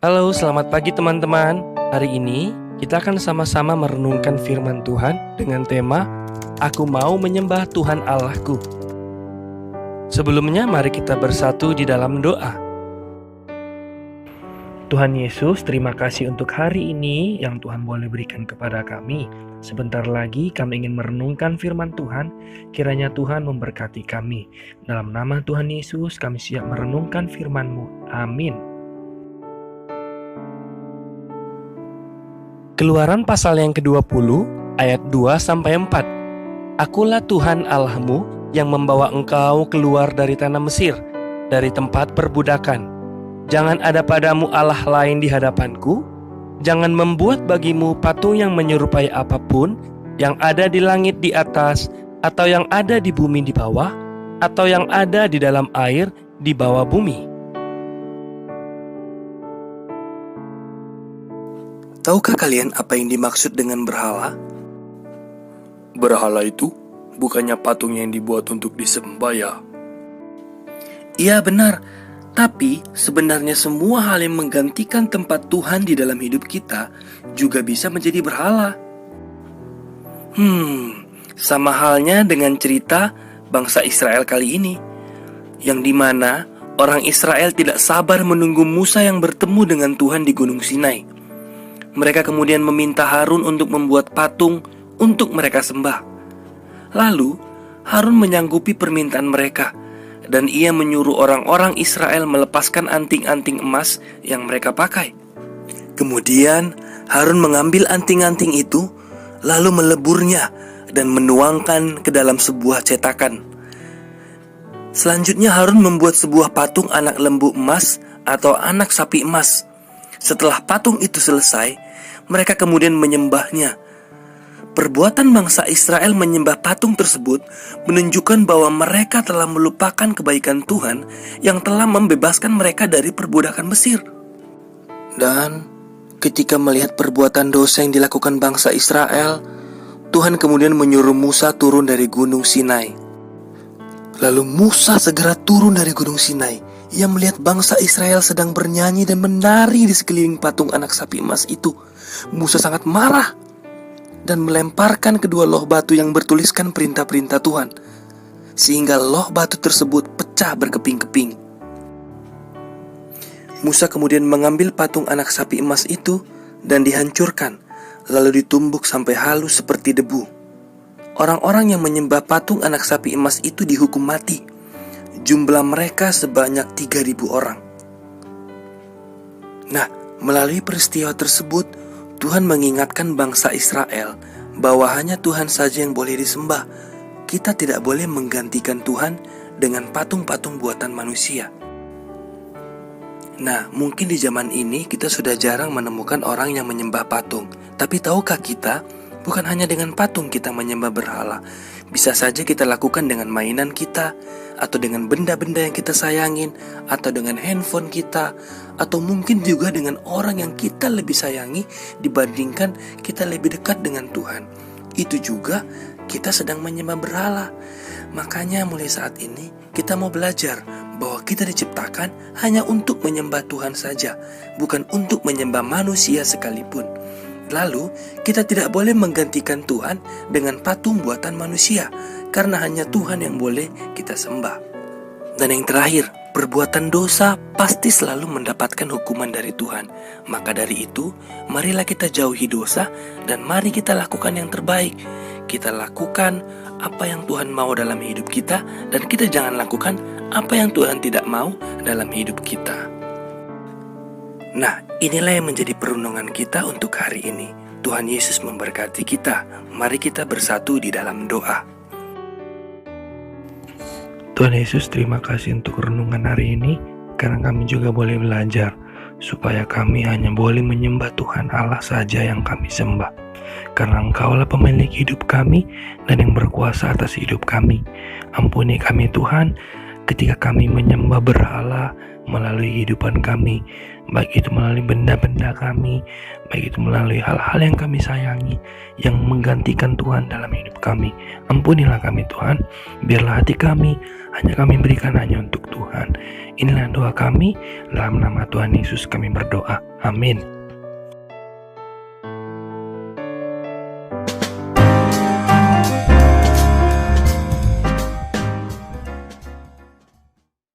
Halo, selamat pagi teman-teman. Hari ini kita akan sama-sama merenungkan firman Tuhan dengan tema Aku mau menyembah Tuhan Allahku. Sebelumnya mari kita bersatu di dalam doa. Tuhan Yesus, terima kasih untuk hari ini yang Tuhan boleh berikan kepada kami. Sebentar lagi kami ingin merenungkan firman Tuhan. Kiranya Tuhan memberkati kami. Dalam nama Tuhan Yesus kami siap merenungkan firman-Mu. Amin. Keluaran pasal yang ke-20 ayat 2-4. Akulah Tuhan Allahmu yang membawa engkau keluar dari tanah Mesir, dari tempat perbudakan. Jangan ada padamu Allah lain di hadapanku. Jangan membuat bagimu patung yang menyerupai apapun yang ada di langit di atas, atau yang ada di bumi di bawah, atau yang ada di dalam air di bawah bumi. Tahukah kalian apa yang dimaksud dengan berhala? Berhala itu bukannya patung yang dibuat untuk disembah ya? Iya benar, tapi sebenarnya semua hal yang menggantikan tempat Tuhan di dalam hidup kita juga bisa menjadi berhala. Sama halnya dengan cerita bangsa Israel kali ini, yang dimana orang Israel tidak sabar menunggu Musa yang bertemu dengan Tuhan di Gunung Sinai. Mereka kemudian meminta Harun untuk membuat patung untuk mereka sembah. Lalu Harun menyanggupi permintaan mereka, dan ia menyuruh orang-orang Israel melepaskan anting-anting emas yang mereka pakai. Kemudian Harun mengambil anting-anting itu, lalu meleburnya dan menuangkan ke dalam sebuah cetakan. Selanjutnya Harun membuat sebuah patung anak lembu emas atau anak sapi emas. Setelah patung itu selesai, mereka kemudian menyembahnya. Perbuatan bangsa Israel menyembah patung tersebut menunjukkan bahwa mereka telah melupakan kebaikan Tuhan yang telah membebaskan mereka dari perbudakan Mesir. Dan ketika melihat perbuatan dosa yang dilakukan bangsa Israel, Tuhan kemudian menyuruh Musa turun dari Gunung Sinai. Lalu Musa segera turun dari Gunung Sinai. Ia melihat bangsa Israel sedang bernyanyi dan menari di sekeliling patung anak sapi emas itu. Musa sangat marah dan melemparkan kedua loh batu yang bertuliskan perintah-perintah Tuhan, sehingga loh batu tersebut pecah berkeping-keping. Musa kemudian mengambil patung anak sapi emas itu dan dihancurkan, lalu ditumbuk sampai halus seperti debu. Orang-orang yang menyembah patung anak sapi emas itu dihukum mati. Jumlah mereka sebanyak 3.000 orang. Nah, melalui peristiwa tersebut, Tuhan mengingatkan bangsa Israel bahwa hanya Tuhan saja yang boleh disembah. Kita tidak boleh menggantikan Tuhan dengan patung-patung buatan manusia. Nah, mungkin di zaman ini kita sudah jarang menemukan orang yang menyembah patung. Tapi tahukah kita, bukan hanya dengan patung kita menyembah berhala. Bisa saja kita lakukan dengan mainan kita, atau dengan benda-benda yang kita sayangin, atau dengan handphone kita, atau mungkin juga dengan orang yang kita lebih sayangi dibandingkan kita lebih dekat dengan Tuhan. Itu juga kita sedang menyembah berhala. Makanya mulai saat ini kita mau belajar bahwa kita diciptakan hanya untuk menyembah Tuhan saja, bukan untuk menyembah manusia sekalipun. Lalu, kita tidak boleh menggantikan Tuhan dengan patung buatan manusia, karena hanya Tuhan yang boleh kita sembah. Dan yang terakhir, perbuatan dosa pasti selalu mendapatkan hukuman dari Tuhan. Maka dari itu, marilah kita jauhi dosa dan mari kita lakukan yang terbaik. Kita lakukan apa yang Tuhan mau dalam hidup kita, dan kita jangan lakukan apa yang Tuhan tidak mau dalam hidup kita. Nah, inilah yang menjadi perenungan kita untuk hari ini. Tuhan Yesus memberkati kita. Mari kita bersatu di dalam doa. Tuhan Yesus, terima kasih untuk renungan hari ini, karena kami juga boleh belajar supaya kami hanya boleh menyembah Tuhan Allah saja yang kami sembah. Karena Engkaulah pemilik hidup kami dan yang berkuasa atas hidup kami. Ampuni kami Tuhan, ketika kami menyembah berhala melalui kehidupan kami, baik itu melalui benda-benda kami, baik itu melalui hal-hal yang kami sayangi yang menggantikan Tuhan dalam hidup kami. kami. Ampunilah kami Tuhan, biarlah hati kami hanya kami berikan hanya untuk Tuhan. Inilah doa kami, dalam nama Tuhan Yesus kami berdoa. Amin.